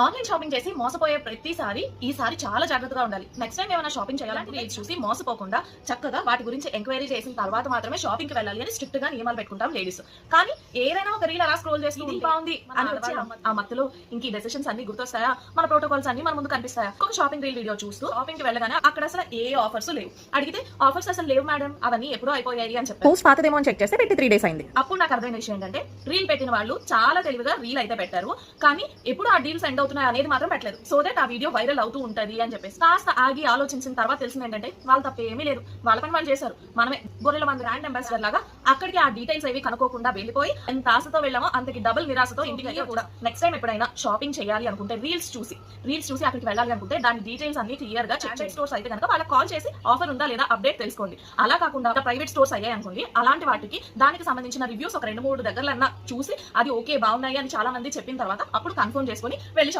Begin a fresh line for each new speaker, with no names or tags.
Online shopping చేసి మోసపోయే ప్రతిసారి ఈసారి చాలా జాగ్రత్తగా ఉండాలి. నెక్స్ట్ టైం ఏమైనా షాపింగ్ చేయాలంటే రీల్స్ చూసి మోసపోకుండా చక్కగా వాటి గురించి ఎంక్వైరీ చేసిన తర్వాత మాత్రమే షాపింగ్ కి వెళ్ళాలి అని స్ట్రిక్ట్ గా నియమాలు పెట్టుకుంటాం లేడీస్. కానీ ఏదైనా ఒక రీల్ అలా స్క్రోల్ చేసి ఇది బాగుంది అని వచ్చి ఆ మత్తులో ఇంక ఈ డెసిషన్స్ అన్ని గుర్తొస్తాయా, మన ప్రోటోకాల్స్ అన్ని మన ముందు కనిపిస్తాయా? ఒక షాపింగ్ రీల్ వీడియో చూస్తూ షాపింగ్ కి వెళ్ళగానే అక్కడ అసలు ఏ ఆఫర్స్ లేవు. అడిగితే ఆఫర్స్ అసలు లేవు మేడం, అవన్నీ ఎప్పుడో అయిపోయాయి అని చెప్పి
పోస్ట్ పాతదేమో అని చెక్ చేస్తే పెట్టి 3 days అయింది.
అప్పుడు నాకు అర్థమైన విషయం ఏంటంటే రీల్ పెట్టిన వాళ్ళు చాలా తెలివిగా రీల్ అయితే పెట్టారు, కానీ ఎప్పుడు ఆ డీల్స్ ఎండ్ అవుతున్నాయి అనేది మాత్రం పెట్టలేదు. సో దట్ ఆ వీడియో వైరల్ అవుతూ ఉంటది అని చెప్పేసి కాస్త ఆగి ఆలోచించిన తర్వాత తెలిసింది ఏంటంటే వాళ్ళు తప్ప ఏమీ లేదు, వాళ్ళ పని వాళ్ళు చేశారు. మనమే గొర్రెల మంది బ్రాండ్ అంబాసిడర్ లాగా అక్కడికి ఆ డీటెయిల్స్ ఏవి కనుక్కోకుండా వెళ్ళిపోయి ఎంత ఆశతో వెళ్ళామో అంతకి డబుల్ నిరాశతో ఇంటికి అయ్యో కూడా. నెక్స్ట్ టైం ఎప్పుడైనా షాపింగ్ చేయాలి అనుకుంటే రీల్స్ చూసి అక్కడికి వెళ్ళాలి అనుకుంటే దాని డీటెయిల్స్ అన్ని క్లియర్ గా చెక్ చేసి స్టోర్స్ అయితే కనుక వాళ్ళకి కాల్ చేసి ఆఫర్ ఉందా లేదా అప్డేట్ తెలుసుకోండి. అలా కాకుండా ప్రైవేట్ స్టోర్స్ అయ్యాయి అనుకోండి, అలాంటి వాటికి దానికి సంబంధించిన రివ్యూస్ ఒక 2-3 దగ్గరలన్నా చూసి అది ఓకే బాగున్నాయి అని చాలా మంది చెప్పిన తర్వాత అప్పుడు కన్ఫర్మ్ చేసుకుని వెళ్ళి